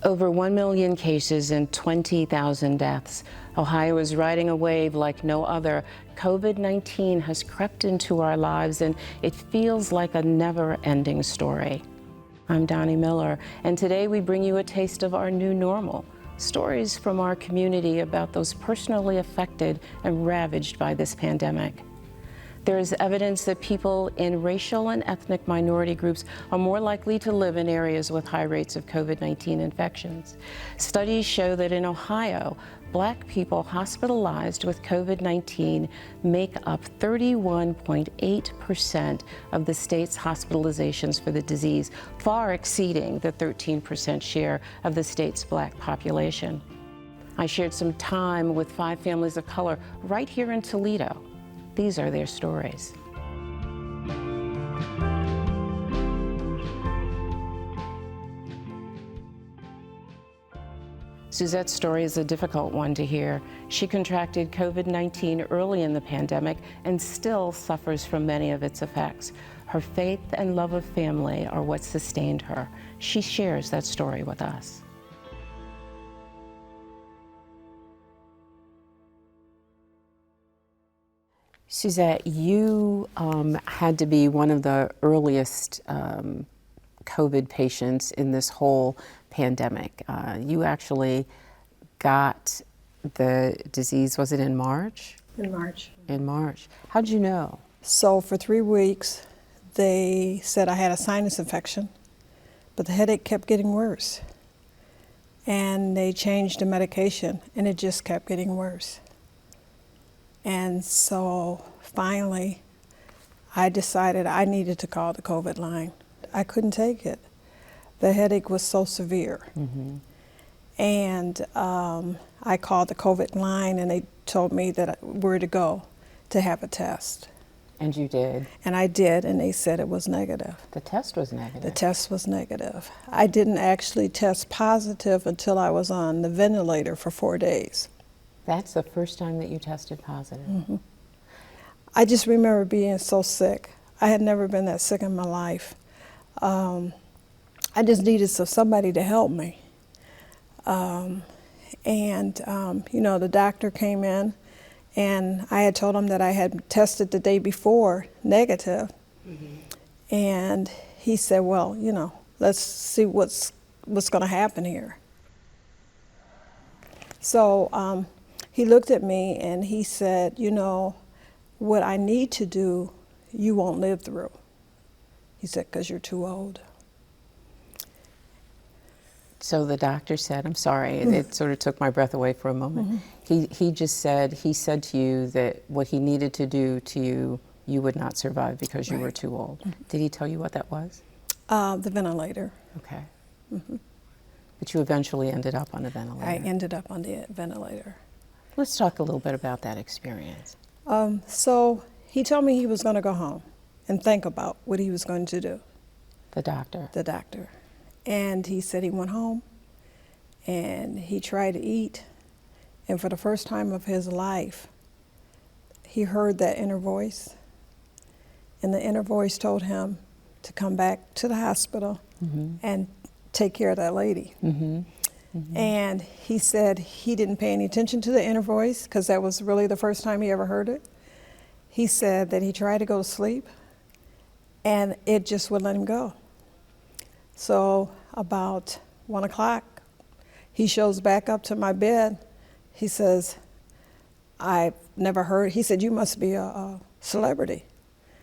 Over 1 million cases and 20,000 deaths. Ohio is riding a wave like no other. COVID-19 has crept into our lives, and it feels like a never-ending story. I'm Doni Miller, and today we bring you a taste of our new normal. Stories from our community about those personally affected and ravaged by this pandemic. There is evidence that people in racial and ethnic minority groups are more likely to live in areas with high rates of COVID-19 infections. Studies show that in Ohio, Black people hospitalized with COVID-19 make up 31.8% of the state's hospitalizations for the disease, far exceeding the 13% share of the state's Black population. I shared some time with 5 families of color right here in Toledo. These are their stories. Suzette's story is a difficult one to hear. She contracted COVID-19 early in the pandemic and still suffers from many of its effects. Her faith and love of family are what sustained her. She shares that story with us. Suzette, you had to be one of the earliest COVID patients in this whole pandemic. You actually got the disease, was it in March? In March. In March. How'd you know? So for 3 weeks, they said I had a sinus infection, but the headache kept getting worse. And they changed the medication, and it just kept getting worse. And so finally, I decided I needed to call the COVID line. I couldn't take it. The headache was so severe. Mm-hmm. And I called the COVID line, and they told me that where to go to have a test. And you did? And I did, and they said it was negative. The test was negative? The test was negative. I didn't actually test positive until I was on the ventilator for 4 days. That's the first time that you tested positive? Mm-hmm. I just remember being so sick. I had never been that sick in my life. I just needed somebody to help me. You know, the doctor came in, and I had told him that I had tested the day before negative. Mm-hmm. And he said, well, you know, let's see what's going to happen here. So he looked at me and he said, you know, what I need to do, you won't live through. He said, because you're too old. So the doctor said, I'm sorry, it sort of took my breath away for a moment. Mm-hmm. He said to you that what he needed to do to you, you would not survive because you were too old. Mm-hmm. Did he tell you what that was? The ventilator. Okay. Mm-hmm. But you eventually ended up on a ventilator. I ended up on the ventilator. Let's talk a little bit about that experience. So he told me he was going to go home and think about what he was going to do. The doctor? The doctor. And he said he went home and he tried to eat. And for the first time of his life, he heard that inner voice. And the inner voice told him to come back to the hospital and take care of that lady. Mm-hmm. Mm-hmm. And he said he didn't pay any attention to the inner voice because that was really the first time he ever heard it. He said that he tried to go to sleep and it just wouldn't let him go. So about 1 o'clock, he shows back up to my bed. He says, I've never heard, he said, you must be a celebrity.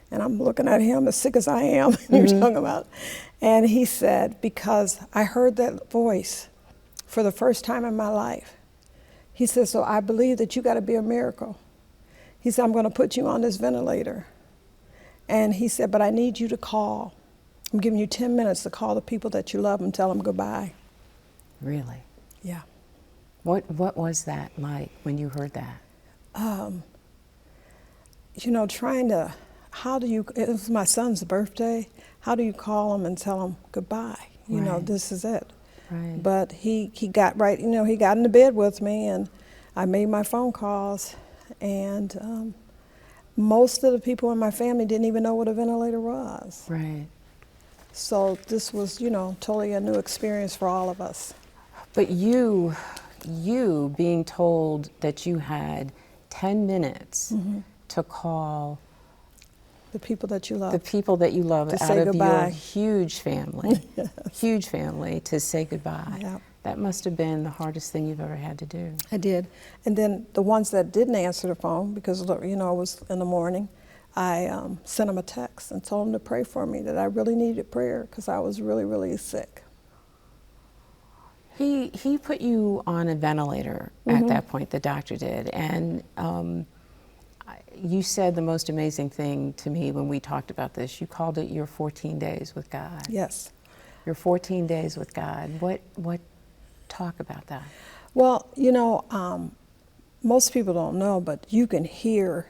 And I'm looking at him as sick as I am, you're talking about. And he said, because I heard that voice for the first time in my life. He said, so I believe that you got to be a miracle. He said, I'm going to put you on this ventilator. And he said, but I need you to call. I'm giving you 10 minutes to call the people that you love and tell them goodbye. Really? Yeah. What was that like when you heard that? You know, it was my son's birthday. How do you call him and tell him goodbye? You know, this is it. Right. But he got right, you know, he got into bed with me and I made my phone calls and most of the people in my family didn't even know what a ventilator was. Right. So this was, you know, totally a new experience for all of us. But you being told that you had 10 minutes to call The people that you love. the people that you love To out say of your goodbye. huge family, huge family, to say goodbye. Yep. That must have been the hardest thing you've ever had to do. I did. And then the ones that didn't answer the phone, because, you know, it was in the morning, I sent them a text and told them to pray for me, that I really needed prayer because I was really, really sick. He put you on a ventilator at that point, the doctor did, and you said the most amazing thing to me when we talked about this. You called it your 14 days with God. Yes. Your 14 days with God. What talk about that? Well, you know, most people don't know, but you can hear.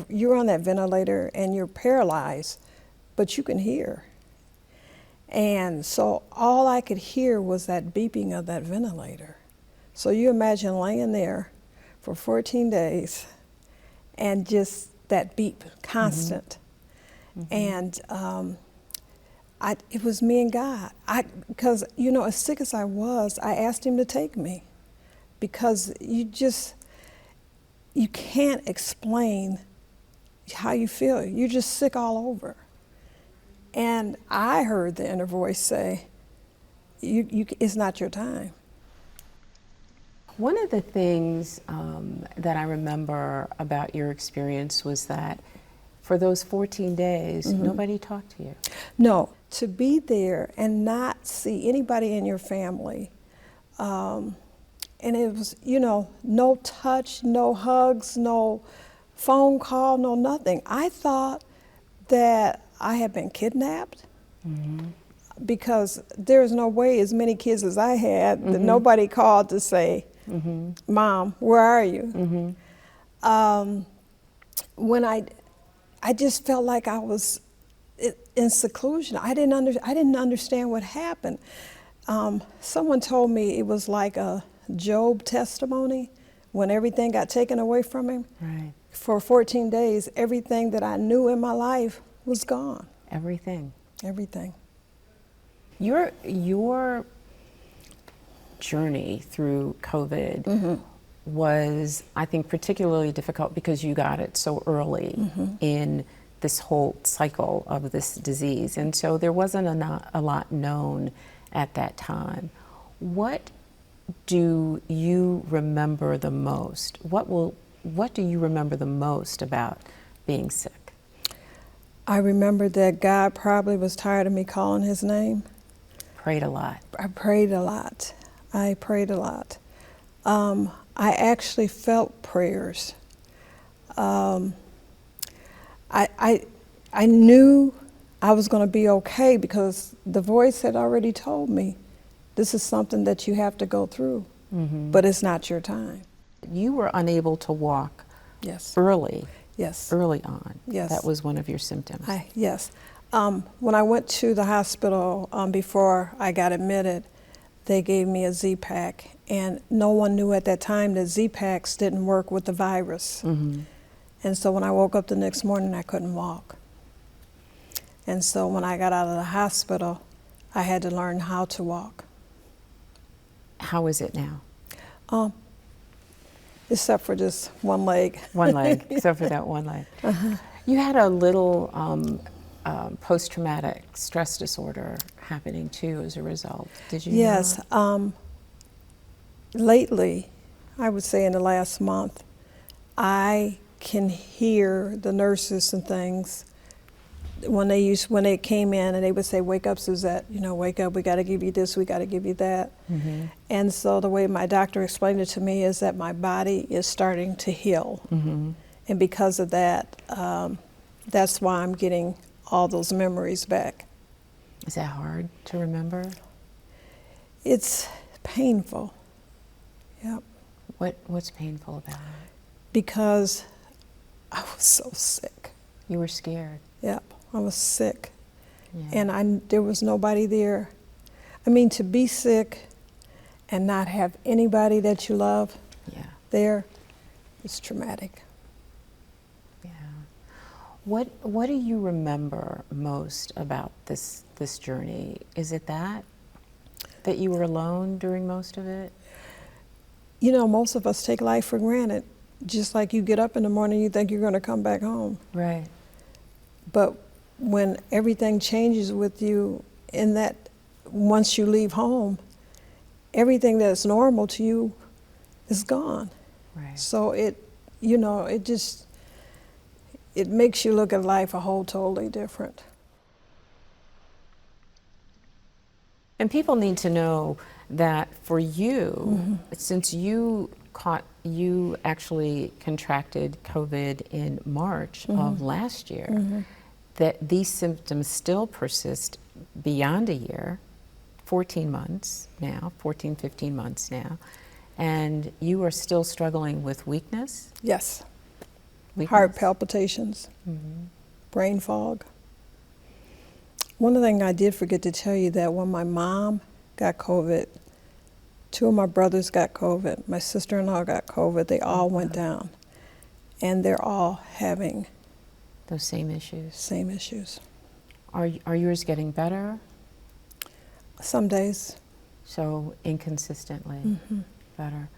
You're on that ventilator and you're paralyzed, but you can hear. And so all I could hear was that beeping of that ventilator. So you imagine laying there for 14 days and just that beep, constant. And it was me and God. Because, you know, as sick as I was, I asked him to take me. Because you can't explain how you feel. You're just sick all over. And I heard the inner voice say, it's not your time. One of the things that I remember about your experience was that for those 14 days, nobody talked to you. No, to be there and not see anybody in your family. And it was, you know, no touch, no hugs, no phone call, no nothing. I thought that I had been kidnapped because there's no way, as many kids as I had, that nobody called to say, Mom, where are you? When I just felt like I was in seclusion. I didn't understand what happened. Someone told me it was like a Job testimony when everything got taken away from him. Right. For 14 days, everything that I knew in my life was gone. Everything. Everything. Your journey through COVID was, I think, particularly difficult because you got it so early in this whole cycle of this disease. And so there wasn't a lot known at that time. What do you remember the most? What do you remember the most about being sick? I remember that God probably was tired of me calling his name. Prayed a lot. I prayed a lot. I prayed a lot. I actually felt prayers. I knew I was going to be okay because the voice had already told me, this is something that you have to go through, but it's not your time. You were unable to walk Yes. early Yes. on. Yes. That was one of your symptoms. Yes. When I went to the hospital before I got admitted, they gave me a Z-Pack, and no one knew at that time that Z-Packs didn't work with the virus. And so when I woke up the next morning, I couldn't walk. And so when I got out of the hospital, I had to learn how to walk. How is it now? Except for just one leg. One leg, except for that one leg. You had a little post-traumatic stress disorder happening too as a result. Did you? Yes. Not? Lately, I would say in the last month, I can hear the nurses and things when they came in and they would say, "Wake up, Suzette, you know, wake up, we got to give you this, we got to give you that." And so the way my doctor explained it to me is that my body is starting to heal. And because of that, that's why I'm getting all those memories back. Is that hard to remember? It's painful. Yep. What's painful about it? Because I was so sick. You were scared. Yep, I was sick. Yeah. And there was nobody there. I mean, to be sick and not have anybody that you love there is traumatic. Yeah. What do you remember most about this journey? Is it that? that you were alone during most of it? You know, most of us take life for granted. Just like you get up in the morning, you think you're going to come back home. Right. But when everything changes with you in that, once you leave home, everything that's normal to you is gone. Right. So it makes you look at life a whole totally different. And people need to know that for you, since you actually contracted COVID in March of last year, that these symptoms still persist beyond a year, 14 months now, 14, 15 months now, and you are still struggling with weakness? Yes. Weakness? Heart palpitations, brain fog. One thing I did forget to tell you that when my mom got COVID, 2 of my brothers got COVID, my sister-in-law got COVID, they all went down. And they're all having those same issues. Same issues. Are yours getting better? Some days. So inconsistently better.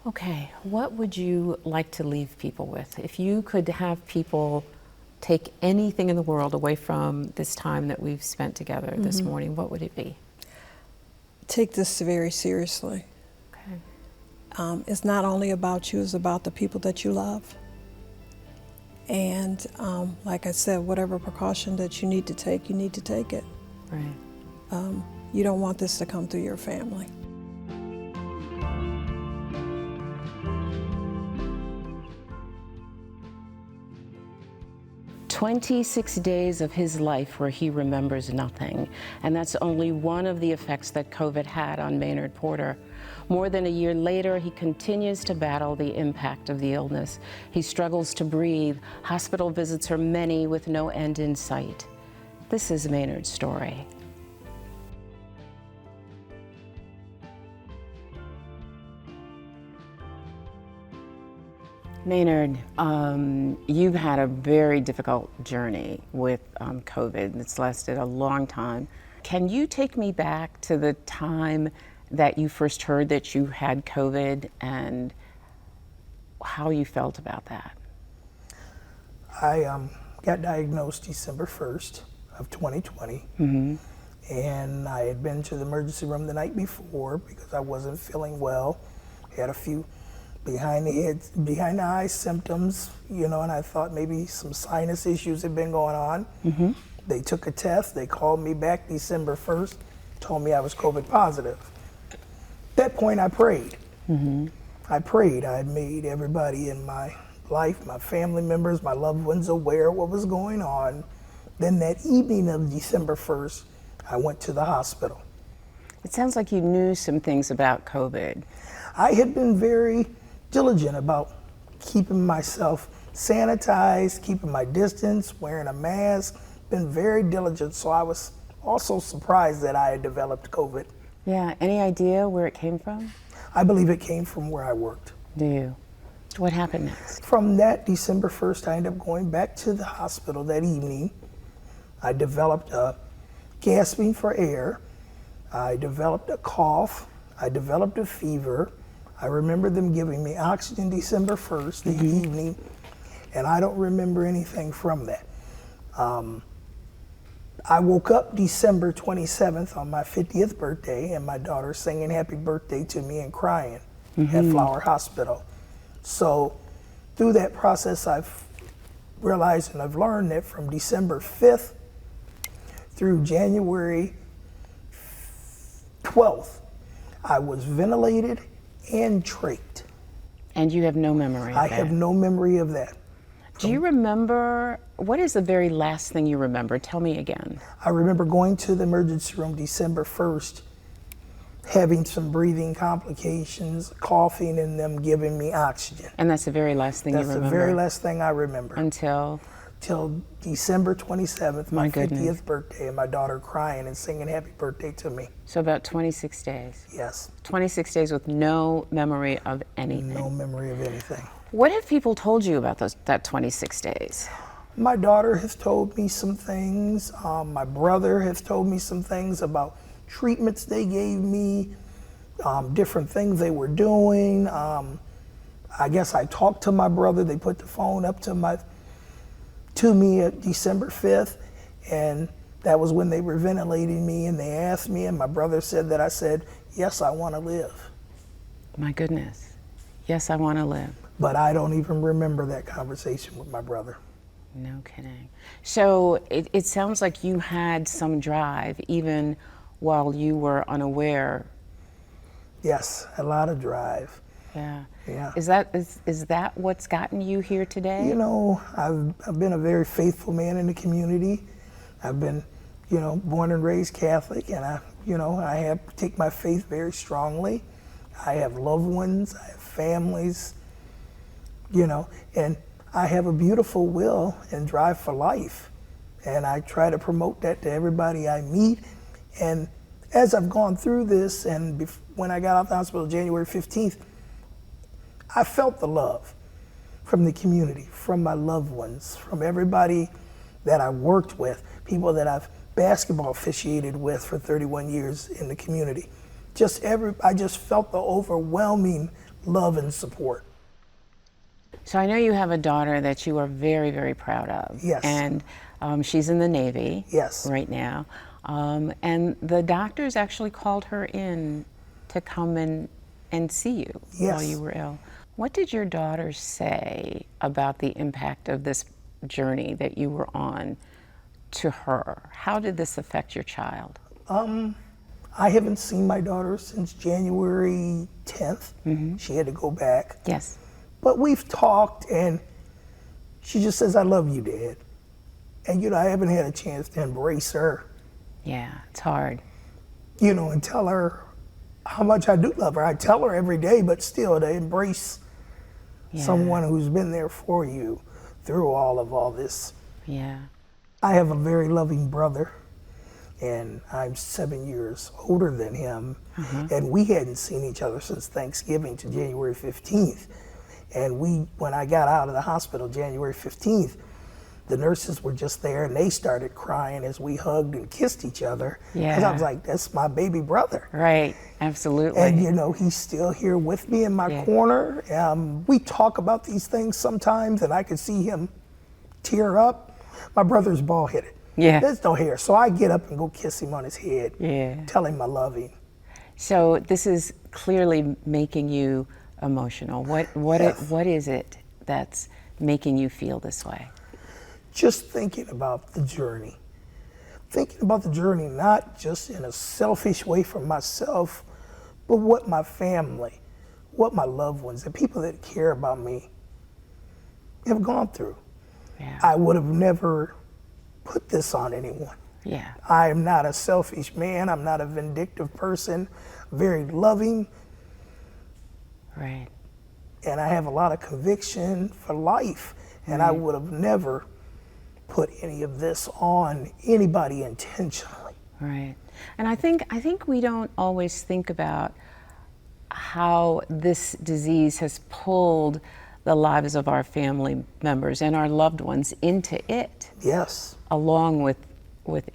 Okay, what would you like to leave people with? If you could have people take anything in the world away from this time that we've spent together this morning, what would it be? Take this very seriously. Okay. It's not only about you, it's about the people that you love. And like I said, whatever precaution that you need to take, you need to take it. Right. You don't want this to come through your family. 26 days of his life where he remembers nothing, and that's only one of the effects that COVID had on Maynard Porter. More than a year later, he continues to battle the impact of the illness. He struggles to breathe. Hospital visits are many with no end in sight. This is Maynard's story. Maynard, you've had a very difficult journey with COVID. It's lasted a long time. Can you take me back to the time that you first heard that you had COVID and how you felt about that? I got diagnosed December 1st of 2020. And I had been to the emergency room the night before because I wasn't feeling well. Had a few behind the eye symptoms, you know, and I thought maybe some sinus issues had been going on. They took a test, they called me back December 1st, told me I was COVID positive. At that point I prayed. I prayed. I had made everybody in my life, my family members, my loved ones aware of what was going on. Then that evening of December 1st, I went to the hospital. It sounds like you knew some things about COVID. I had been very diligent about keeping myself sanitized, keeping my distance, wearing a mask, been very diligent. So I was also surprised that I had developed COVID. Yeah, any idea where it came from? I believe it came from where I worked. Do you? What happened next? From that December 1st, I ended up going back to the hospital that evening. I developed a gasping for air. I developed a cough. I developed a fever. I remember them giving me oxygen December 1st, the evening, and I don't remember anything from that. I woke up December 27th on my 50th birthday, and my daughter singing happy birthday to me and crying at Flower Hospital. So through that process, I've realized and I've learned that from December 5th through January 12th, I was ventilated and trached. And you have no memory of that? I have no memory of that. Do you remember, what is the very last thing you remember? Tell me again. I remember going to the emergency room December 1st, having some breathing complications, coughing, and them giving me oxygen. And that's the very last thing you remember? That's the very last thing I remember. Until? Till December 27th, my goodness. 50th birthday, and my daughter crying and singing happy birthday to me. So about 26 days? Yes. 26 days with no memory of anything? No memory of anything. What have people told you about that 26 days? My daughter has told me some things. My brother has told me some things about treatments they gave me, different things they were doing. I guess I talked to my brother. They put the phone up to me at December 5th, and that was when they were ventilating me, and they asked me, and my brother said that I said, yes, I want to live. My goodness. Yes, I want to live. But I don't even remember that conversation with my brother. No kidding. So it sounds like you had some drive even while you were unaware. Yes, a lot of drive. Yeah. Yeah. Is that what's gotten you here today? You know, I've been a very faithful man in the community. I've been, born and raised Catholic, and I have take my faith very strongly. I have loved ones, I have families, and I have a beautiful will and drive for life. And I try to promote that to everybody I meet. And as I've gone through this, and when I got out of the hospital January 15th, I felt the love from the community, from my loved ones, from everybody that I worked with, people that I've basketball officiated with for 31 years in the community. I just felt the overwhelming love and support. So I know you have a daughter that you are very, very proud of. Yes. And she's in the Navy. Yes. Right now. And the doctors actually called her in to come and see you. Yes. While you were ill. What did your daughter say about the impact of this journey that you were on to her? How did this affect your child? I haven't seen my daughter since January 10th. Mm-hmm. She had to go back. Yes. But we've talked, and she just says, I love you, Dad. And, I haven't had a chance to embrace her. Yeah, it's hard. And tell her how much I do love her. I tell her every day, but still to embrace someone who's been there for you through all this. Yeah. I have a very loving brother, and I'm 7 years older than him. Mm-hmm. And we hadn't seen each other since Thanksgiving to January 15th. And when I got out of the hospital January 15th, the nurses were just there, and they started crying as we hugged and kissed each other. Yeah. Because I was like, that's my baby brother. Right, absolutely. And, he's still here with me in my corner. We talk about these things sometimes, and I could see him tear up. My brother's bald-headed. Yeah. There's no hair. So I get up and go kiss him on his head. Yeah. Tell him I love him. So this is clearly making you emotional. What is it that's making you feel this way? Just thinking about the journey. Thinking about the journey, not just in a selfish way for myself, but what my family, what my loved ones, the people that care about me have gone through. Yeah. I would have never put this on anyone. Yeah. I am not a selfish man. I'm not a vindictive person. Very loving. Right. And I have a lot of conviction for life. And I would have never put any of this on anybody intentionally. Right. And I think we don't always think about how this disease has pulled the lives of our family members and our loved ones into it. Yes. Along with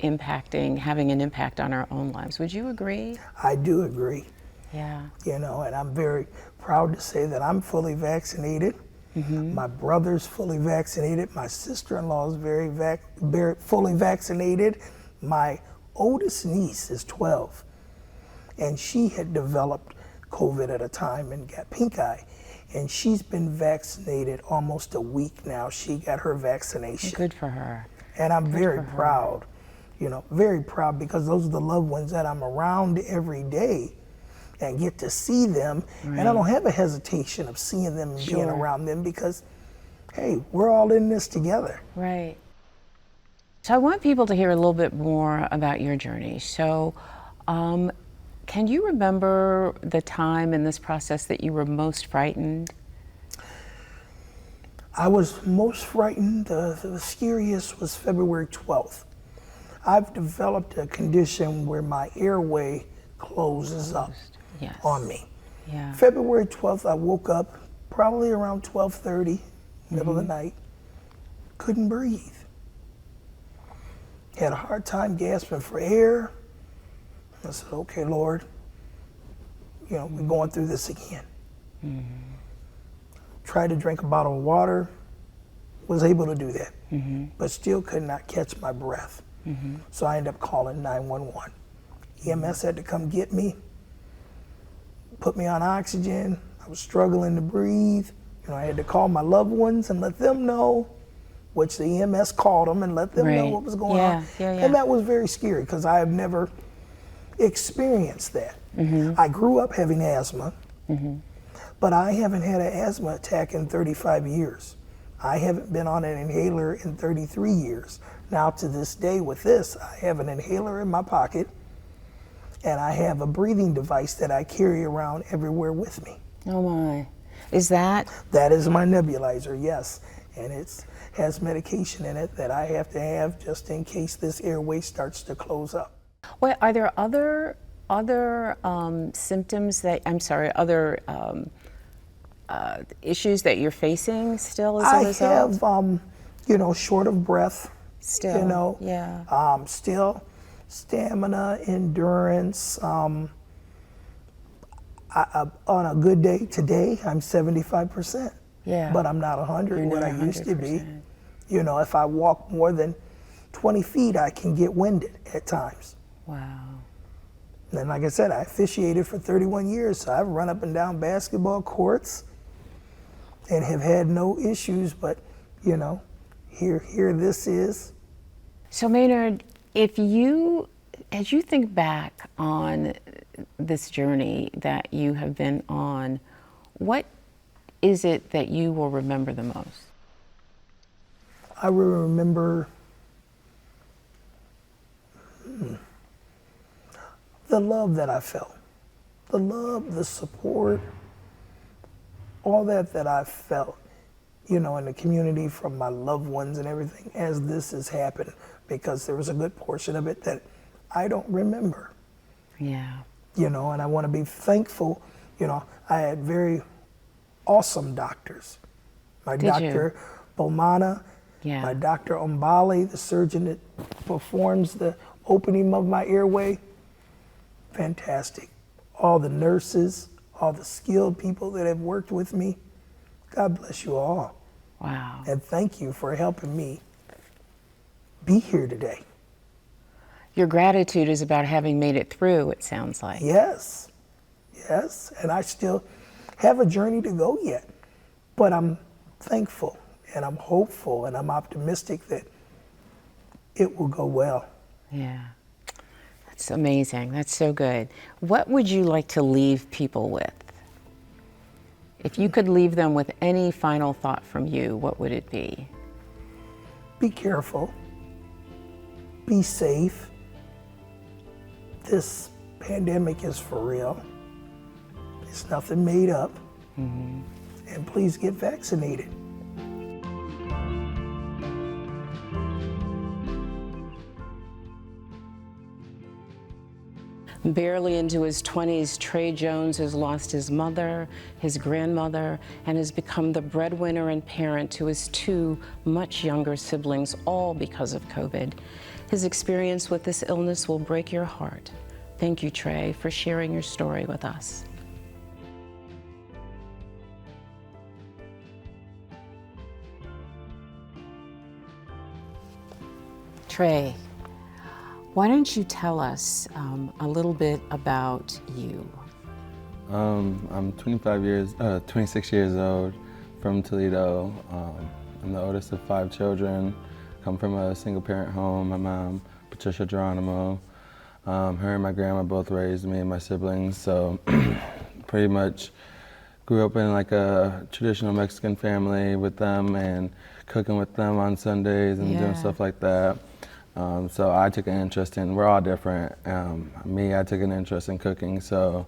having an impact on our own lives. Would you agree? I do agree. Yeah. And I'm very proud to say that I'm fully vaccinated. Mm-hmm. My brother's fully vaccinated. My sister-in-law is very fully vaccinated. My oldest niece is 12, and she had developed COVID at a time and got pink eye. And she's been vaccinated almost a week now. She got her vaccination. Good for her. And I'm very proud, very proud, because those are the loved ones that I'm around every day and get to see them. Right. And I don't have a hesitation of seeing them and being around them because, hey, we're all in this together. Right. So I want people to hear a little bit more about your journey. So can you remember the time in this process that you were most frightened? I was most frightened. The scariest was February 12th. I've developed a condition where my airway closes up on me. Yeah. February 12th, I woke up probably around 12:30, middle of the night, couldn't breathe. Had a hard time gasping for air. I said, okay, Lord, you know, we're going through this again. Tried to drink a bottle of water, was able to do that, but still could not catch my breath. So I ended up calling 911. EMS had to come get me, put me on oxygen. I was struggling to breathe. You know, I had to call my loved ones and let them know, which the EMS called them and let them know what was going on. And that was very scary because I have never experienced that. I grew up having asthma, but I haven't had an asthma attack in 35 years. I haven't been on an inhaler in 33 years. Now to this day with this, I have an inhaler in my pocket and I have a breathing device that I carry around everywhere with me. Oh my. Is that? That is my nebulizer, yes. And it has medication in it that I have to have just in case this airway starts to close up. Well, are there other symptoms that, other issues that you're facing still as a result? I have, you know, short of breath. Still, you know, still stamina, endurance. On a good day today, I'm 75%. But I'm not 100 what I used to be. You know, if I walk more than 20 feet, I can get winded at times. Wow. And like I said, I officiated for 31 years, so I've run up and down basketball courts and have had no issues, but, you know, here this is. So Maynard, as you think back on this journey that you have been on, what is it that you will remember the most? I will remember the love that I felt. The love, the support, all that I felt, you know, in the community from my loved ones and everything as this has happened, because there was a good portion of it that I don't remember. Yeah. You know, and I want to be thankful. You know, I had very awesome doctors. My Dr. Bomana, my Dr. Umbali, the surgeon that performs the opening of my airway, fantastic. All the nurses, all the skilled people that have worked with me, God bless you all. Wow. And thank you for helping me be here today. Your gratitude is about having made it through, it sounds like. Yes, yes, and I still have a journey to go yet, but I'm thankful and I'm hopeful and I'm optimistic that it will go well. Yeah, that's amazing. That's so good. What would you like to leave people with? If you could leave them with any final thought from you, what would it be? Be careful. Be safe. This pandemic is for real. It's nothing made up. And please get vaccinated. Barely into his 20s, Trey Jones has lost his mother, his grandmother, and has become the breadwinner and parent to his two much younger siblings, all because of COVID. His experience with this illness will break your heart. Thank you, Trey, for sharing your story with us. Trey, why don't you tell us a little bit about you? I'm 26 years old, from Toledo. I'm the oldest of 5 children. Come from a single-parent home. My mom, Patricia Geronimo, her and my grandma both raised me and my siblings. So pretty much grew up in like a traditional Mexican family with them and cooking with them on Sundays and doing stuff like that. So I took an interest in, we're all different. I took an interest in cooking. So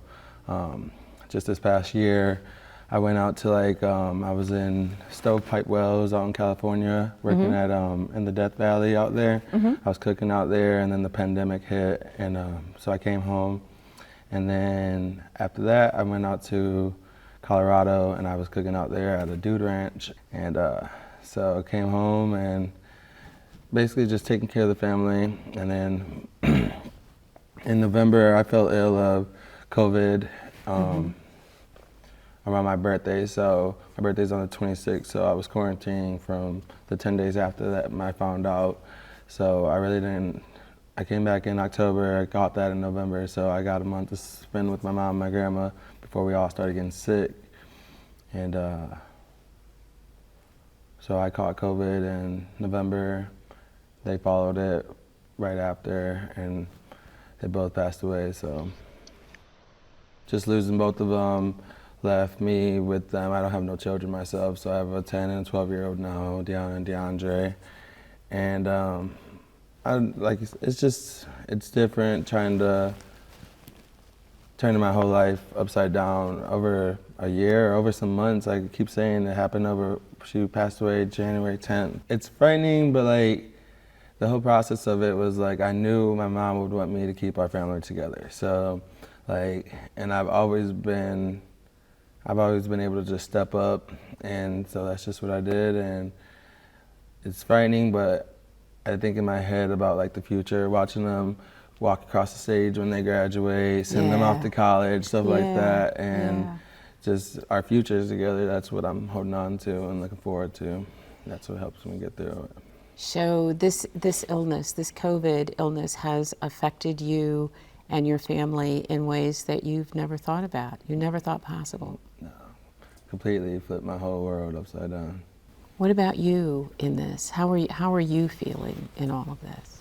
just this past year, I went out to I was in Stovepipe Wells out in California, working at in the Death Valley out there. I was cooking out there, and then the pandemic hit, and so I came home. And then after that, I went out to Colorado, and I was cooking out there at a dude ranch. And so I came home and basically just taking care of the family. And then In November, I felt ill of COVID around my birthday. So my birthday's on the 26th, so I was quarantining from the 10 days after that I found out. So I really didn't, I came back in October, I got that in November, so I got a month to spend with my mom and my grandma before we all started getting sick. And so I caught COVID in November. They followed it right after, and they both passed away. So just losing both of them left me with them. I don't have no children myself, so I have a 10 and a 12-year-old now, Deanna and DeAndre. And it's different trying to turn my whole life upside down over a year, over some months. I keep saying it happened she passed away January 10th. It's frightening, but like the whole process of it was like I knew my mom would want me to keep our family together. So and I've always been able to just step up, and so that's just what I did. And it's frightening, but I think in my head about like the future, watching them walk across the stage when they graduate, send them off to college, stuff like that, and just our futures together. That's what I'm holding on to and looking forward to. That's what helps me get through it. So this illness, this COVID illness, has affected you and your family in ways that you've never thought about, you never thought possible. No, completely flipped my whole world upside down. What about you in this? How are you feeling in all of this?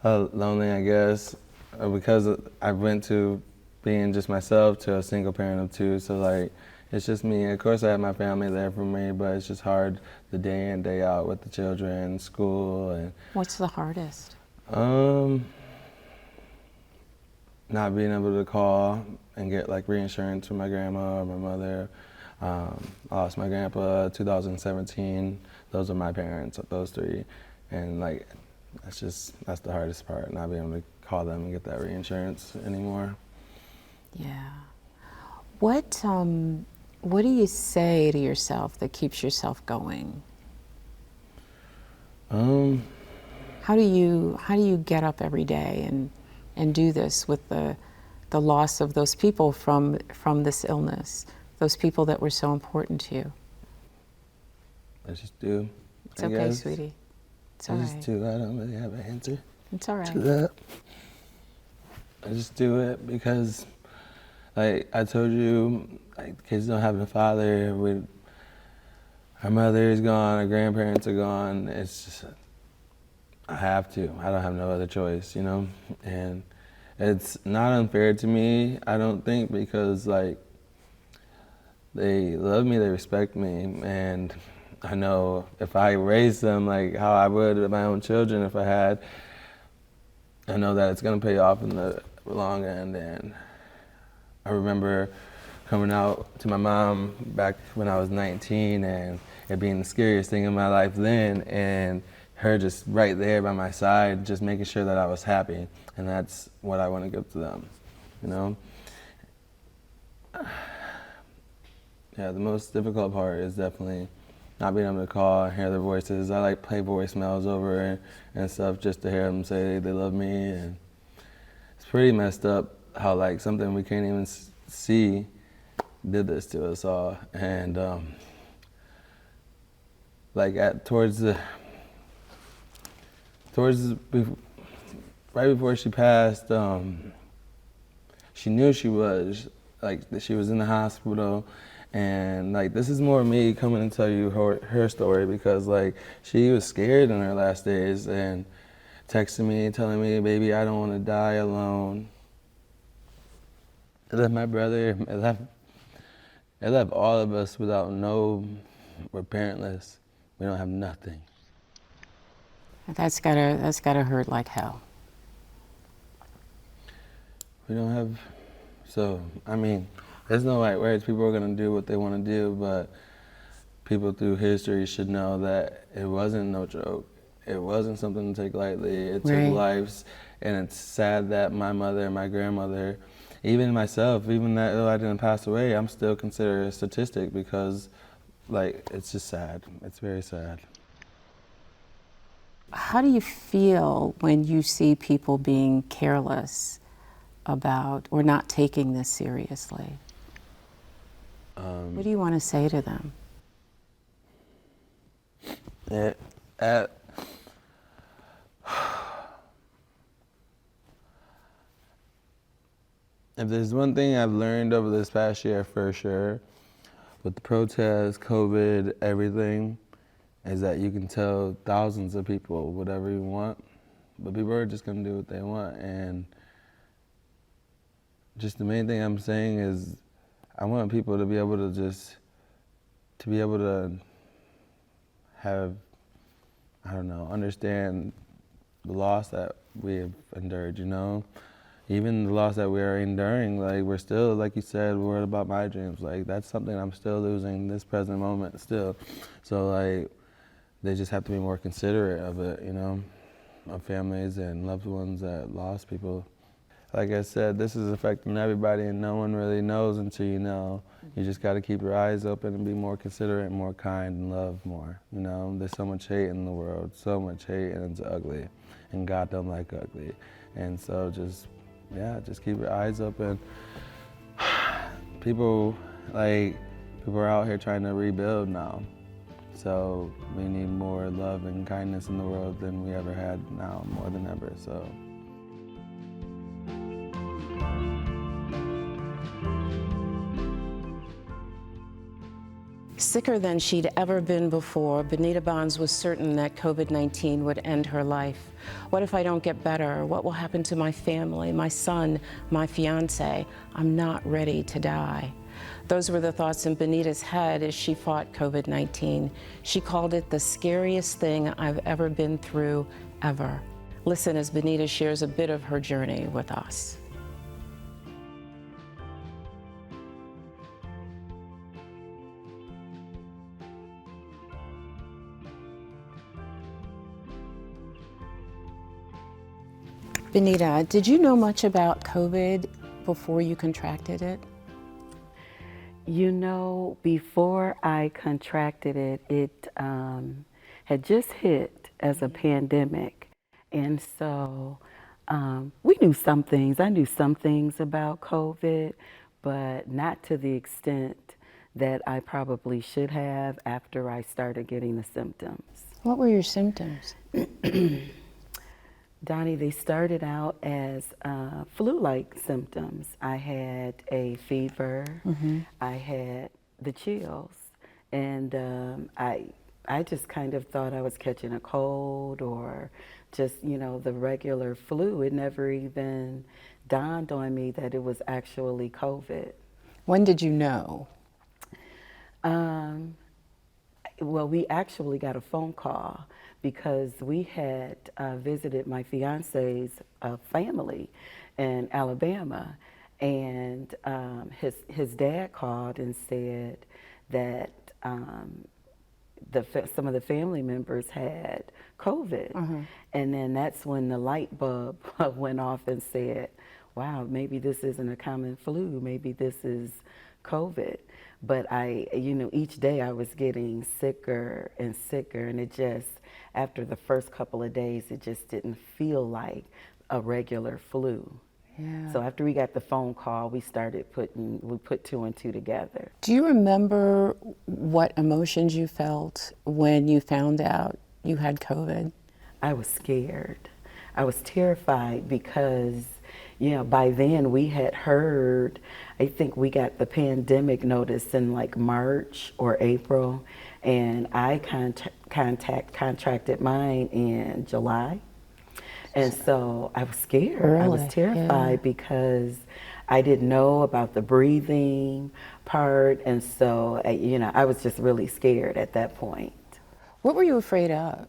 Lonely, I guess, because I went to being just myself to a single parent of two, so like it's just me. Of course I have my family there for me, but it's just hard the day in, day out with the children, school. And what's the hardest? Not being able to call and get like reinsurance from my grandma or my mother. I lost my grandpa 2017. Those are my parents, those three. And like, that's the hardest part, not being able to call them and get that reinsurance anymore. Yeah. What do you say to yourself that keeps yourself going? How do you get up every day and do this with the loss of those people from this illness, those people that were so important to you? I just do. It's okay, sweetie. It's all right. I just do. I don't really have an answer. It's all right. To that. I just do it because, like I told you, like kids don't have a father. Our mother is gone. Our grandparents are gone. It's just, I have to. I don't have no other choice, you know? And it's not unfair to me, I don't think, because like they love me, they respect me, and I know if I raised them like how I would with my own children if I had, I know that it's gonna pay off in the long end. And I remember coming out to my mom back when I was 19 and it being the scariest thing in my life then, and her just right there by my side, just making sure that I was happy. And that's what I want to give to them, you know? Yeah, the most difficult part is definitely not being able to call and hear their voices. I like play voicemails over and stuff just to hear them say they love me. And it's pretty messed up how like something we can't even see did this to us all. And like right before she passed, she knew she was in the hospital. And like, this is more me coming to tell you her story, because like she was scared in her last days and texting me, telling me, baby, I don't want to die alone. It left my brother, it left all of us without we're parentless. We don't have nothing. That's gotta hurt like hell. We don't have, so, I mean, there's no right words. People are gonna do what they wanna do, but people through history should know that it wasn't no joke. It wasn't something to take lightly. It took lives, and it's sad that my mother and my grandmother, even myself, even though I didn't pass away, I'm still considered a statistic, because like, it's just sad. It's very sad. How do you feel when you see people being careless about or not taking this seriously? What do you want to say to them? If there's one thing I've learned over this past year for sure, with the protests, COVID, everything, is that you can tell thousands of people whatever you want, but people are just gonna do what they want. And just the main thing I'm saying is I want people to be able to have, I don't know, understand the loss that we have endured, you know? Even the loss that we are enduring, like we're still, like you said, worried about my dreams. Like that's something I'm still losing in this present moment still. So like, they just have to be more considerate of it, you know, of families and loved ones that lost people. Like I said, this is affecting everybody and no one really knows until you know. You just gotta keep your eyes open and be more considerate, more kind, and love more, you know? There's so much hate in the world, so much hate, and it's ugly. And God don't like ugly. And so just keep your eyes open. People are out here trying to rebuild now. So we need more love and kindness in the world than we ever had now, more than ever, so. Sicker than she'd ever been before, Benita Bonds was certain that COVID-19 would end her life. What if I don't get better? What will happen to my family, my son, my fiance? I'm not ready to die. Those were the thoughts in Benita's head as she fought COVID-19. She called it the scariest thing I've ever been through, ever. Listen as Benita shares a bit of her journey with us. Benita, did you know much about COVID before you contracted it? You know, before I contracted it, it had just hit as a pandemic. And so we knew some things. I knew some things about COVID, but not to the extent that I probably should have after I started getting the symptoms. What were your symptoms? Doni, they started out as flu-like symptoms. I had a fever, I had the chills, and I just kind of thought I was catching a cold or just, you know, the regular flu. It never even dawned on me that it was actually COVID. When did you know? Well, we actually got a phone call because we had visited my fiance's family in Alabama, and his dad called and said that some of the family members had COVID. And then that's when the light bulb went off and said, wow, maybe this isn't a common flu, maybe this is COVID. But each day I was getting sicker and sicker, and it just, after the first couple of days, it just didn't feel like a regular flu. Yeah. So after we got the phone call, we put two and two together. Do you remember what emotions you felt when you found out you had COVID? I was scared. I was terrified because, by then we had heard, I think we got the pandemic notice in like March or April, and I contracted mine in July. And so I was scared. Really? I was terrified because I didn't know about the breathing part, and so I was just really scared at that point. What were you afraid of?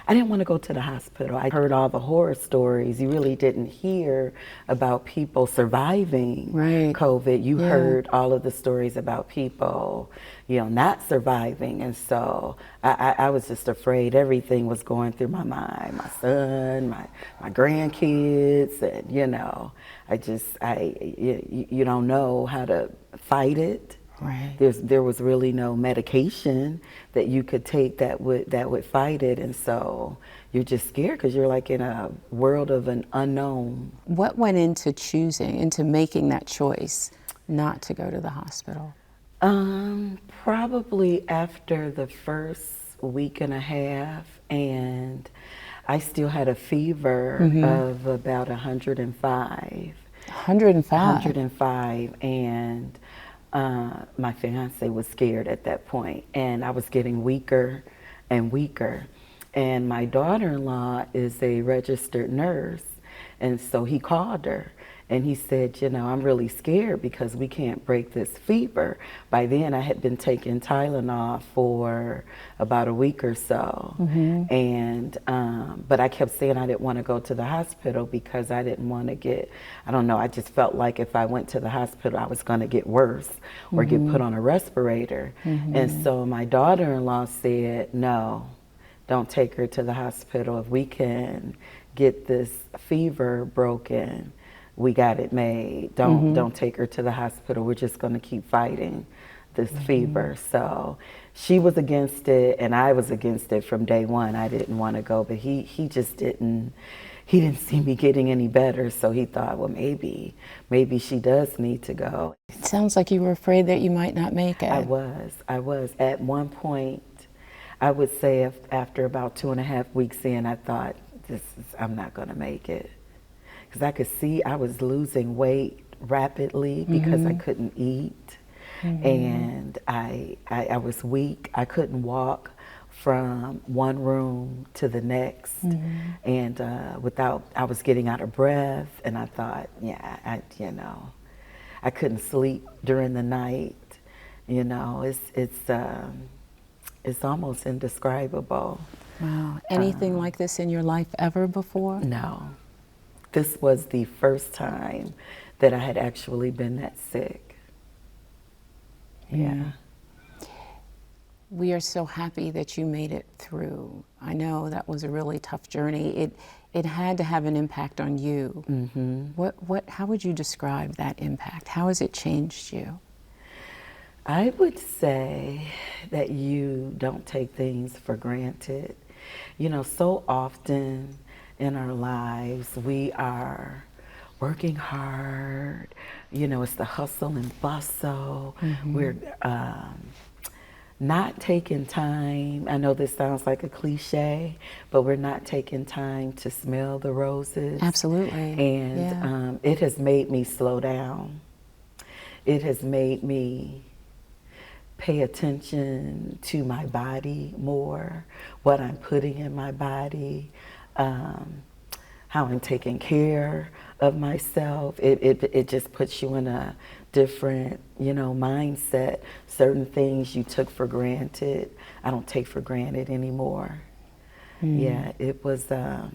I didn't want to go to the hospital. I heard all the horror stories. You really didn't hear about people surviving COVID. You heard all of the stories about people, not surviving. And so I was just afraid. Everything was going through my mind. My son, my grandkids, and you don't know how to fight it. Right. There was really no medication that you could take that would fight it, and so you're just scared because you're like in a world of an unknown. What went into making that choice not to go to the hospital? Probably after the first week and a half, and I still had a fever of about 105. 105? 105, and my fiance was scared at that point, and I was getting weaker and weaker. And my daughter-in-law is a registered nurse, and so he called her. And he said, you know, I'm really scared because we can't break this fever. By then, I had been taking Tylenol for about a week or so. And, but I kept saying I didn't want to go to the hospital because I didn't want to get, I don't know, I just felt like if I went to the hospital, I was going to get worse or get put on a respirator. And so my daughter-in-law said, no, don't take her to the hospital. If we can get this fever broken, we got it made. Don't take her to the hospital. We're just going to keep fighting this fever. So she was against it, and I was against it from day one. I didn't want to go, but he just didn't. He didn't see me getting any better, so he thought, well, maybe she does need to go. It sounds like you were afraid that you might not make it. I was. At one point, I would say after about 2.5 weeks in, I thought, I'm not going to make it. Because I could see I was losing weight rapidly because I couldn't eat. And I was weak. I couldn't walk from one room to the next. And I was getting out of breath. And I thought, yeah, I couldn't sleep during the night. You know, it's almost indescribable. Wow. Anything like this in your life ever before? No. This was the first time that I had actually been that sick. Yeah. We are so happy that you made it through. I know that was a really tough journey. It had to have an impact on you. How would you describe that impact? How has it changed you? I would say that you don't take things for granted. You know, so often in our lives, we are working hard. You know, it's the hustle and bustle. We're not taking time. I know this sounds like a cliche, but we're not taking time to smell the roses. Absolutely. And it has made me slow down. It has made me pay attention to my body more, what I'm putting in my body, how I'm taking care of myself. It just puts you in a different, mindset. Certain things you took for granted, I don't take for granted anymore. Yeah, it was, I've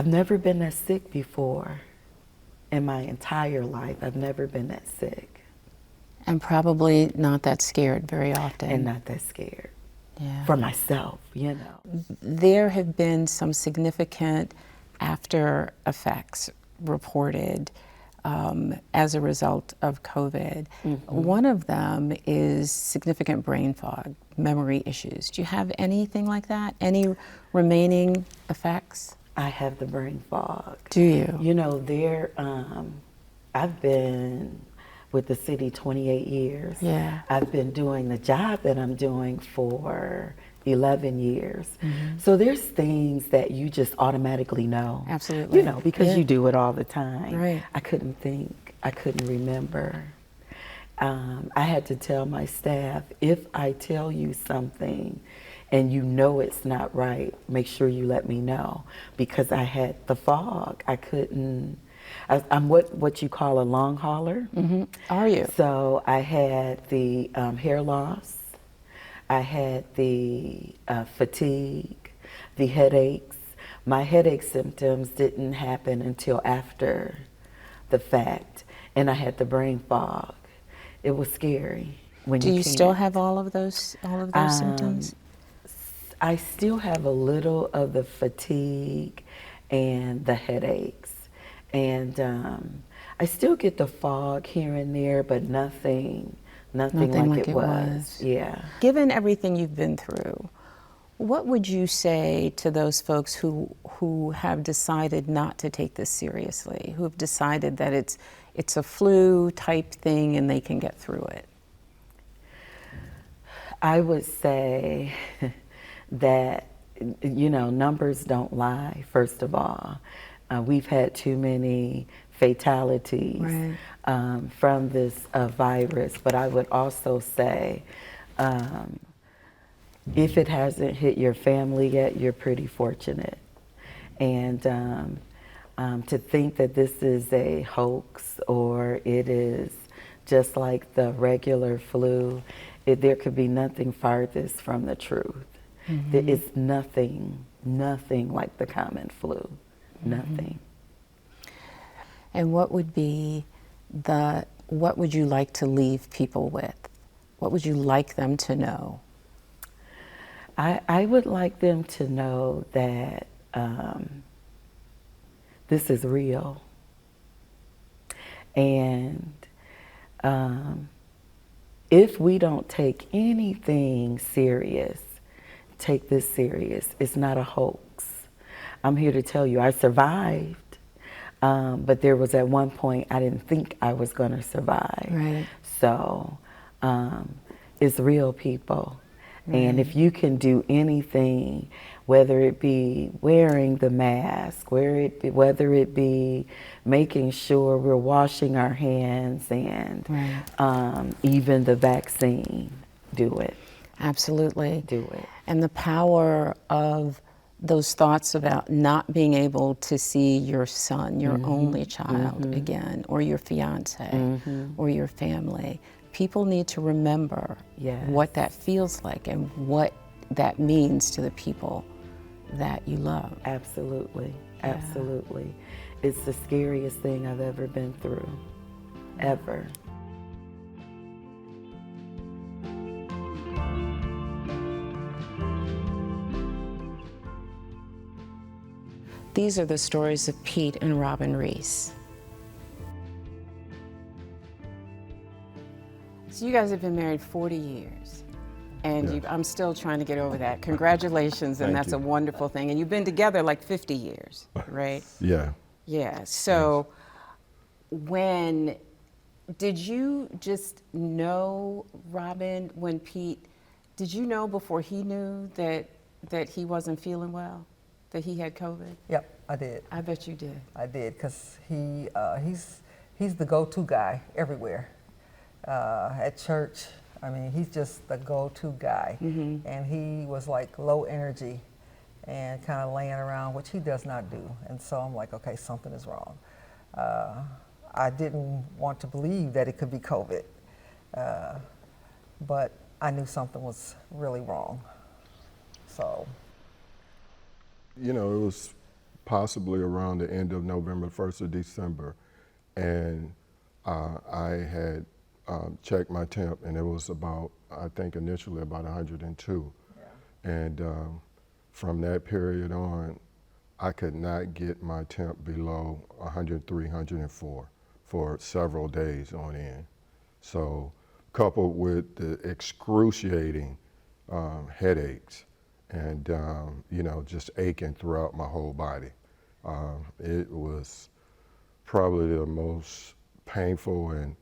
never been that sick before in my entire life. I've never been that sick. And probably not that scared very often. And not that scared. For myself, There have been some significant after effects reported as a result of COVID. One of them is significant brain fog, memory issues. Do you have anything like that? Any remaining effects? I have the brain fog. Do you? You know, I've been with the city 28 years. Yeah. I've been doing the job that I'm doing for 11 years. So there's things that you just automatically know. Absolutely. Because you do it all the time. Right. I couldn't think. I couldn't remember. I had to tell my staff, if I tell you something and you know it's not right, make sure you let me know. Because I had the fog. I couldn't. I'm what you call a long hauler. Are you? So I had the hair loss, I had the fatigue, the headaches. My headache symptoms didn't happen until after the fact, and I had the brain fog. It was scary. Do you still have all of those symptoms? I still have a little of the fatigue and the headaches. And I still get the fog here and there, but nothing like it was. Yeah. Given everything you've been through, what would you say to those folks who have decided not to take this seriously, who have decided that it's a flu type thing and they can get through it? I would say that, numbers don't lie, first of all. We've had too many fatalities from this virus, but I would also say if it hasn't hit your family yet, you're pretty fortunate. And to think that this is a hoax or it is just like the regular flu, there could be nothing farthest from the truth. There is nothing like the common flu, nothing. And what would you like to leave people with? What would you like them to know? I would like them to know that this is real. And if we don't take anything serious, take this serious. It's not a hoax. I'm here to tell you I survived, but there was at one point I didn't think I was going to survive. Right. So it's real, people. And if you can do anything, whether it be wearing the mask, whether it be making sure we're washing our hands, and even the vaccine, do it. Absolutely. Do it. And the power of those thoughts about not being able to see your son, your only child again, or your fiance, or your family. People need to remember what that feels like and what that means to the people that you love. Absolutely, absolutely. It's the scariest thing I've ever been through, ever. These are the stories of Pete and Robin Reese. So you guys have been married 40 years, and I'm still trying to get over that. Congratulations, and that's a wonderful thing. And you've been together like 50 years, right? Yeah. Yeah, so when, did you just know Robin when Pete, did you know before he knew that he wasn't feeling well, that he had COVID? Yep, I did. I bet you did. I did, because he's the go-to guy everywhere. At church, I mean, he's just the go-to guy. And he was like low energy and kind of laying around, which he does not do. And so I'm like, okay, something is wrong. I didn't want to believe that it could be COVID, but I knew something was really wrong. So. You know, it was possibly around the end of November, 1st of December, and I had checked my temp, and it was about, I think initially about 102. And from that period on, I could not get my temp below 103, 104 for several days on end. So coupled with the excruciating headaches and you know, just aching throughout my whole body. It was probably the most painful and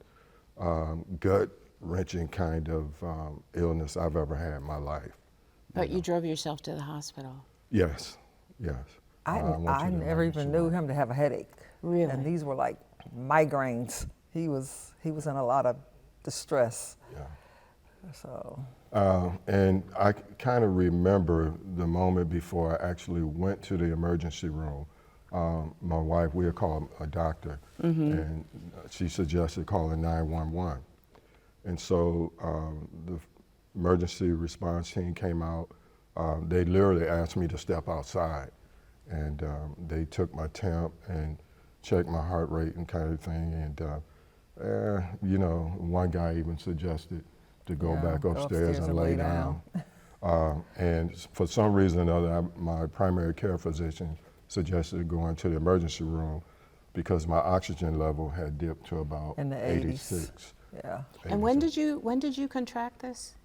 gut-wrenching kind of illness I've ever had in my life. But you drove yourself to the hospital. Yes, yes. I never even knew him to have a headache. Really? And these were like migraines. He was in a lot of distress. Yeah. So. And I kind of remember the moment before I actually went to the emergency room. My wife, we had called a doctor, and she suggested calling 911. And so the emergency response team came out. They literally asked me to step outside, and they took my temp and checked my heart rate and kind of thing. And you know, one guy even suggested to go back upstairs and lay down. And for some reason or another, my primary care physician suggested going to the emergency room because my oxygen level had dipped to about In the 80s. 86. Yeah. And when did you contract this?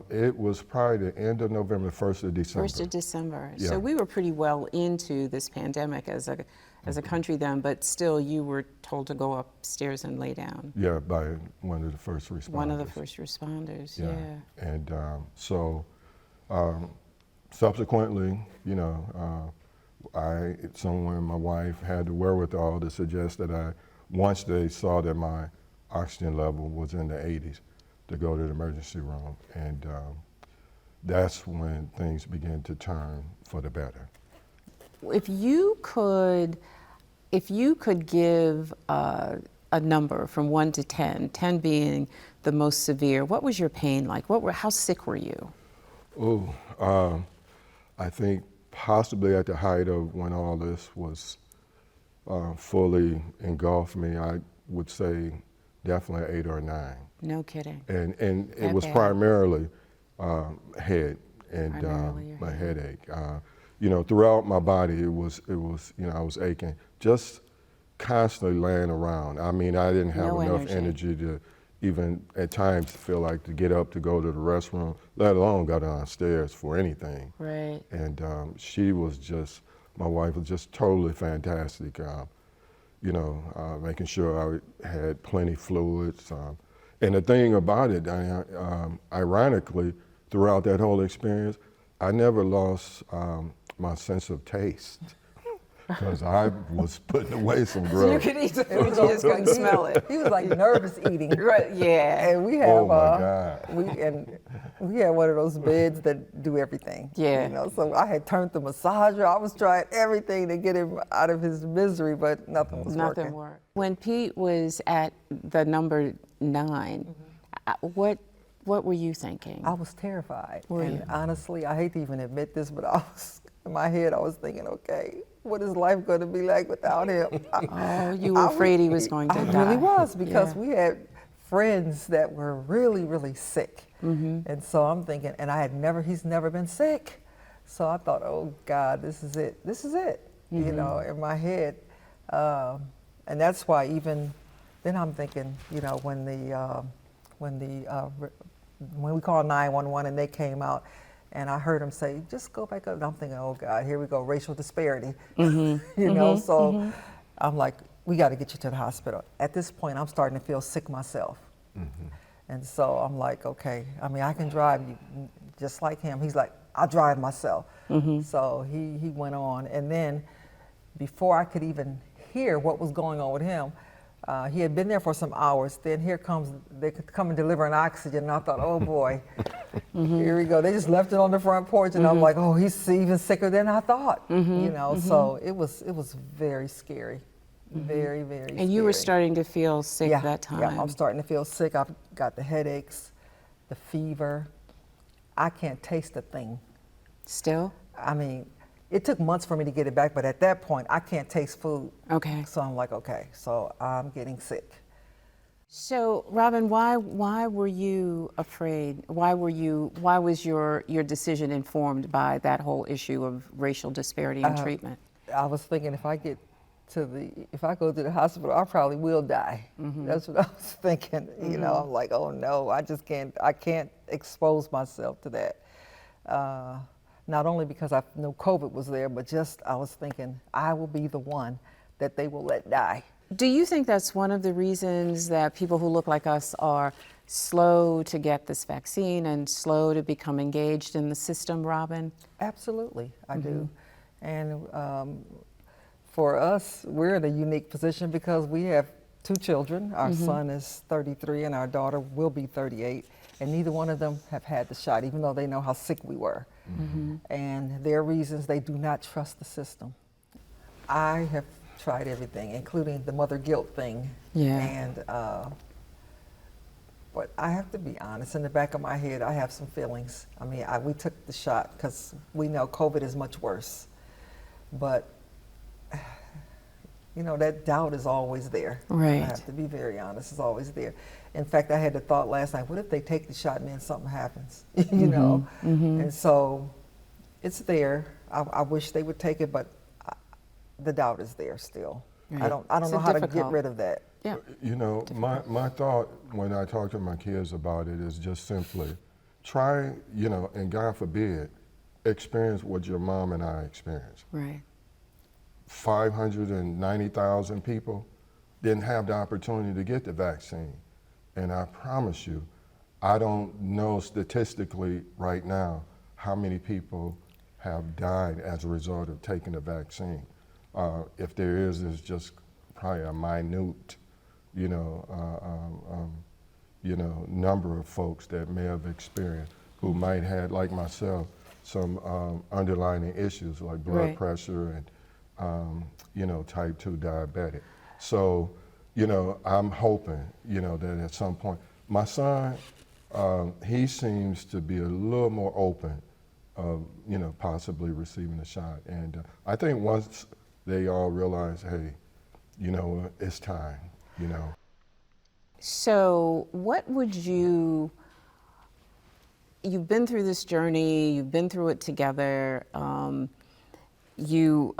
It was probably the end of November, 1st of December. 1st of December. Yeah. So we were pretty well into this pandemic as a country then, but still you were told to go upstairs and lay down. Yeah, by one of the first responders. One of the first responders, yeah. And so subsequently, you know, someone, my wife, had the wherewithal to suggest that once they saw that my oxygen level was in the 80s, to go to the emergency room. And that's when things began to turn for the better. If you could give a number from 1 to 10, 10 being the most severe, what was your pain like? How sick were you? I think possibly at the height of when all this was fully engulfed me, I would say definitely 8 or 9. No kidding. And it That was bad? primarily head and Primarily your my head. headache. You know, throughout my body, it was, you know, I was aching, just constantly laying around. I mean, I didn't have No enough energy to even at times feel like to get up to go to the restroom, let alone go downstairs for anything. Right. And she was just, my wife was just totally fantastic. You know, making sure I had plenty fluids. And the thing about it, ironically, throughout that whole experience, I never lost my sense of taste, because I was putting away some grub. You could eat the food, you just couldn't smell it. He was like nervous eating. Right, yeah. And we have, Oh my God. we had one of those beds that do everything. Yeah. You know, so I had turned the massager. I was trying everything to get him out of his misery, but nothing was working. Nothing worked. When Pete was at the number 9, what were you thinking? I was terrified. Were and you? honestly, I hate to even admit this, but in my head, I was thinking, okay, what is life going to be like without him? Oh, you were afraid he was going to die. I really was, because Yeah. we had friends that were really, really sick. And so I'm thinking, and he's never been sick. So I thought, oh God, this is it. This is it, you know, in my head. And that's why even then I'm thinking, you know, when we called 911 and they came out, and I heard him say, just go back up. And I'm thinking, oh God, here we go, racial disparity. You know, so I'm like, we got to get you to the hospital. At this point, I'm starting to feel sick myself. And so I'm like, okay, I mean, I can drive you just like him. He's like, I'll drive myself. So he went on. And then before I could even hear what was going on with him, he had been there for some hours. Then they come and deliver an oxygen. And I thought, oh boy, here we go. They just left it on the front porch. And I'm like, oh, he's even sicker than I thought. You know, so it was very scary. Very, very scary. And you were starting to feel sick that time. Yeah, I'm starting to feel sick. I've got the headaches, the fever. I can't taste a thing. Still? I mean, it took months for me to get it back, but at that point, I can't taste food. Okay. So I'm like, okay, so I'm getting sick. So, Robin, why were you afraid? Why was your decision informed by that whole issue of racial disparity in treatment? I was thinking if I go to the hospital, I probably will die. That's what I was thinking. You know, I'm like, oh no, I can't expose myself to that. Not only because I know COVID was there, but just I was thinking I will be the one that they will let die. Do you think that's one of the reasons that people who look like us are slow to get this vaccine and slow to become engaged in the system, Robin? Absolutely, I do. And for us, we're in a unique position because we have 2 children. Our son is 33 and our daughter will be 38. And neither one of them have had the shot, even though they know how sick we were. And their reasons, they do not trust the system. I have tried everything, including the mother guilt thing. Yeah. And, but I have to be honest, in the back of my head, I have some feelings. I mean, we took the shot because we know COVID is much worse. But, you know, that doubt is always there. Right. I have to be very honest, it's always there. In fact, I had the thought last night, what if they take the shot and then something happens? You know? And so it's there. I wish they would take it, but the doubt is there still. Right. I don't It's know how to get difficult. rid of that. Yeah. You know, my thought when I talk to my kids about it is just simply try, you know, and God forbid, experience what your mom and I experienced. Right. 590,000 people didn't have the opportunity to get the vaccine. And I promise you, I don't know statistically right now how many people have died as a result of taking the vaccine. If there is, it's just probably a minute, number of folks that may have experienced who might have, like myself, some underlying issues like blood Right. pressure and, type 2 diabetic. So, I'm hoping, that at some point, my son, he seems to be a little more open of, possibly receiving a shot. And I think once they all realize, hey, it's time, So what would you've been through this journey, you've been through it together, you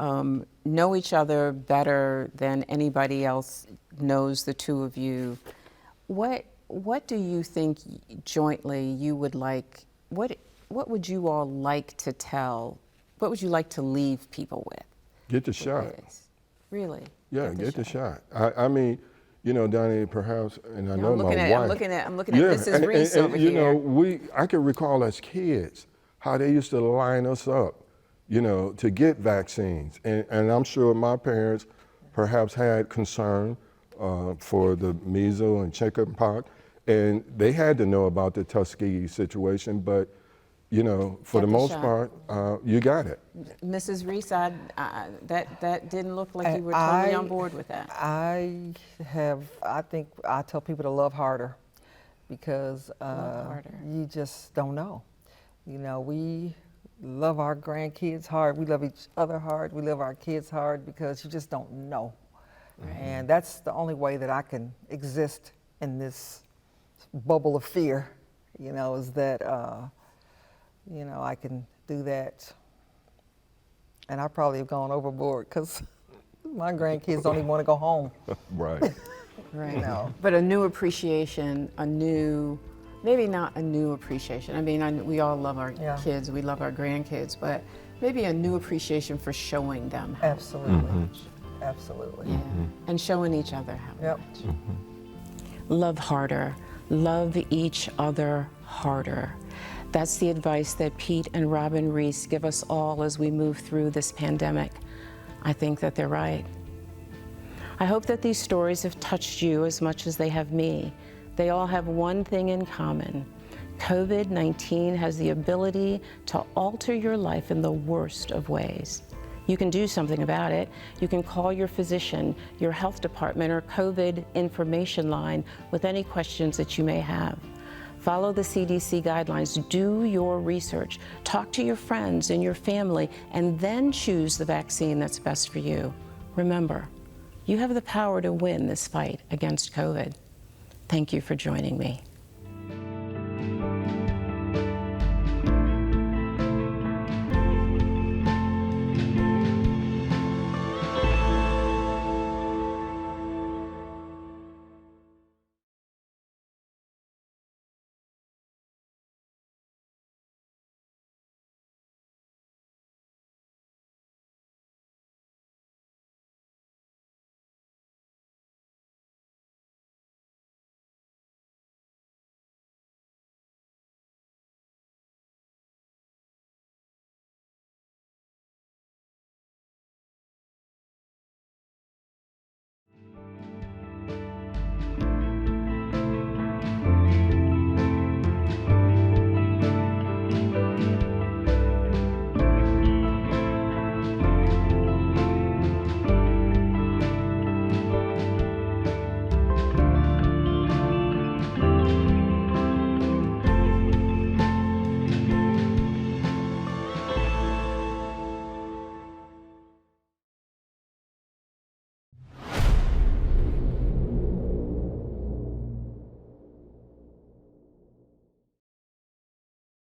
know each other better than anybody else knows the two of you. What do you think jointly you would like, what would you all like to tell, what would you like to leave people with? Get the shot. This? Really? Yeah, get the shot. I mean, Donnie, perhaps, and I know my wife. I'm looking at Mrs. Reese over here. I can recall as kids how they used to line us up, to get vaccines. And I'm sure my parents perhaps had concern for the measles and chickenpox, and they had to know about the Tuskegee situation, but for the most part, you got it. Mrs. Reese, that didn't look like you were totally on board with that. I think I tell people to love harder because Love harder. you just don't know. We love our grandkids hard, we love each other hard, we love our kids hard because you just don't know. Right. And that's the only way that I can exist in this bubble of fear, is that I can do that. And I probably have gone overboard because my grandkids don't even want to go home. Right. Right. But a new appreciation, maybe not a new appreciation. I mean, we all love our kids, we love our grandkids, but maybe a new appreciation for showing them how Absolutely. much. Absolutely. Yeah. And showing each other how Yep. much. Love harder. Love each other harder. That's the advice that Pete and Robin Reese give us all as we move through this pandemic. I think that they're right. I hope that these stories have touched you as much as they have me. They all have one thing in common. COVID-19 has the ability to alter your life in the worst of ways. You can do something about it. You can call your physician, your health department, or COVID information line with any questions that you may have. Follow the CDC guidelines, do your research, talk to your friends and your family, and then choose the vaccine that's best for you. Remember, you have the power to win this fight against COVID. Thank you for joining me.